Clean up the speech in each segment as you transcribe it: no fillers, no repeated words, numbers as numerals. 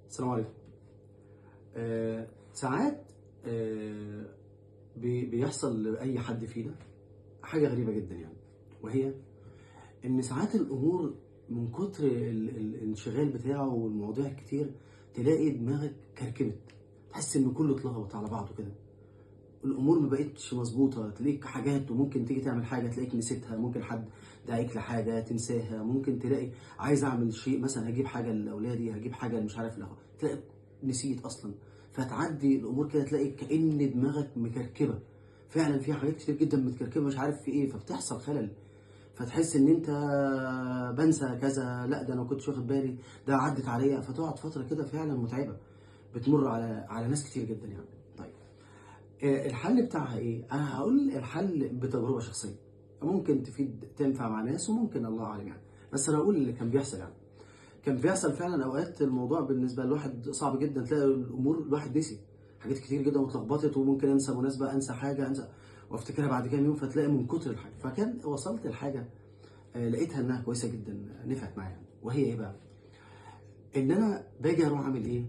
السلام عليكم. ساعات بيحصل لأي حد فينا حاجة غريبة جدا يعني، وهي إن ساعات الأمور من كتر الانشغال بتاعه والمواضيع الكتير تلاقي دماغك كركبت، تحس إن كله اتلخبط على بعضه كده، الأمور ما بقتش مظبوطة، تلاقيك حاجات وممكن تيجي تعمل حاجة تلاقيك نسيتها، ممكن حد دعيك لحاجة تنساها، ممكن تلاقي عايز أعمل شيء مثلا هجيب حاجة لأولادي، هجيب حاجة مش عارف لأخوة، تلاقي نسيت أصلا، فتعدي الأمور كده تلاقي كأن دماغك مكركبة، فعلا في حاجات كتير جدا متكركبة مش عارف في إيه، فبتحصل خلل، فتحس إن أنت بنسى كذا، لا ده أنا ما كنتش واخد بالي، ده عدت عليا، فتقعد فترة كده فعلا متعبة، بتمر على ناس كتير جدا يعني. طيب الحل بتاعها ايه؟ انا هقول الحل بتجربه شخصيه، ممكن تفيد تنفع مع ناس وممكن الله اعلم يعني، بس انا هقول اللي كان بيحصل يعني. كان بيحصل فعلا اوقات الموضوع بالنسبه للواحد صعب جدا، تلاقي الامور الواحد نسي حاجات كتير جدا واتلخبطت، وممكن انسى مناسبه، انسى حاجه، انسى وافتكرها بعد كام يوم، فتلاقي من كتر الحاجه. فكان وصلت لحاجه لقيتها انها كويسه جدا، نفعت معايا. وهي ايه بقى؟ ان انا باجي اروح اعمل ايه؟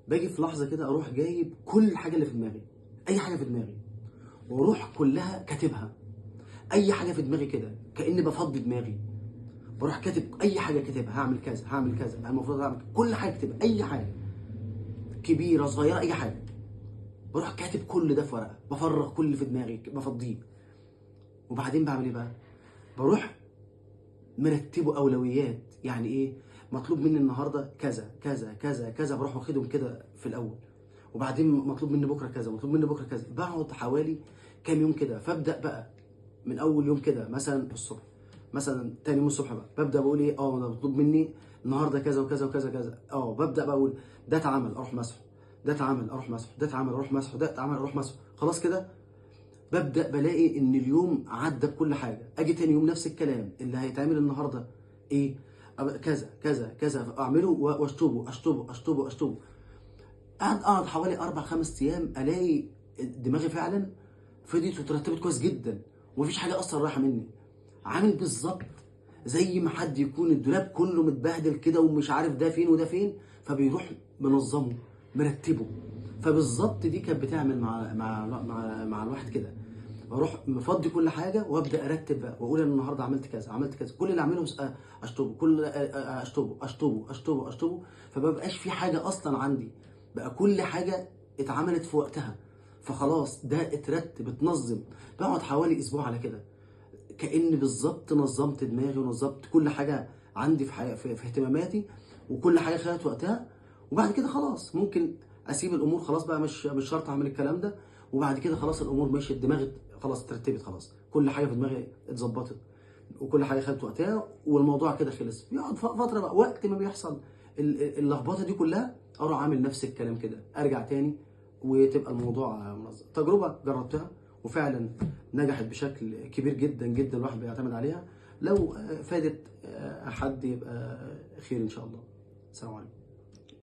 باجي في لحظه كده اروح جايب كل حاجه اللي في دماغي، اي حاجه في دماغي، واروح كلها كاتبها، اي حاجه في دماغي كده كاني بفضي دماغي، بروح كاتب اي حاجه كاتبها، هعمل كذا هعمل كذا، أنا المفروض اعمل كل حاجه كاتبها، اي حاجه كبيره صغيره اي حاجه، بروح كاتب كل ده في ورقه، بفرغ كل اللي في دماغي بفضيه. وبعدين بعمل ايه بقى؟ بروح مرتبه اولويات، يعني ايه؟ مطلوب مني النهارده كذا كذا كذا كذا، بروح واخدهم كده في الاول، وبعدين مطلوب مني بكره كذا، مطلوب مني بكره كذا، بقعد حوالي كام يوم كده، فابدا بقى من اول يوم كده مثلا الصبح، مثلا تاني يوم الصبح بقى ببدا بقول ايه، ده مطلوب مني النهارده كذا وكذا وكذا كذا، ببدا بقى اقول ده اتعمل اروح مسحه، ده اتعمل اروح مسحه، ده اتعمل اروح مسحه، ده اتعمل اروح مسحه، خلاص كده ببدا بلاقي ان اليوم عدى بكل حاجه. اجي تاني يوم نفس الكلام اللي هيتعمل النهارده، ايه؟ كذا كذا كذا اعمله واشطبه اشطبه اشطبه اشطبه، اقعد حوالي 4 5 ايام، الاقي دماغي فعلا فضيت وترتبت كويس جدا، ومفيش حاجه اصلا رايحه مني، عامل بالظبط زي ما حد يكون الدولاب كله متبهدل كده ومش عارف ده فين وده فين، فبيروح منظمه مرتبه. فبالظبط دي كانت بتعمل مع الواحد كده، بروح مفضي كل حاجه وابدا ارتب بقى، واقول انا النهارده عملت كذا عملت كذا، كل اللي اعمله اشطبه، كل اشطبه اشطبه اشطبه اشطبه، فما بقاش في حاجه اصلا عندي، بقى كل حاجه اتعملت في وقتها، فخلاص ده اترتب اتنظم. بقعد حوالي اسبوع على كده، كأن بالظبط نظمت دماغي ونظمت كل حاجه عندي في في اهتماماتي، وكل حاجه خدت وقتها. وبعد كده خلاص ممكن اسيب الامور، خلاص بقى مش شرط اعمل الكلام ده، وبعد كده خلاص الامور مشيت، دماغي خلاص اترتبت، خلاص كل حاجه في دماغي اتظبطت، وكل حاجه خدت وقتها، والموضوع كده خلص. بيقعد فتره بقى، وقت ما بيحصل اللخبطه دي كلها اروح عامل نفس الكلام كده، ارجع تاني وتبقى الموضوع منظم. تجربه جربتها وفعلا نجحت بشكل كبير جدا جدا، الواحد بيعتمد عليها. لو فادت حد يبقى خير ان شاء الله. السلام عليكم.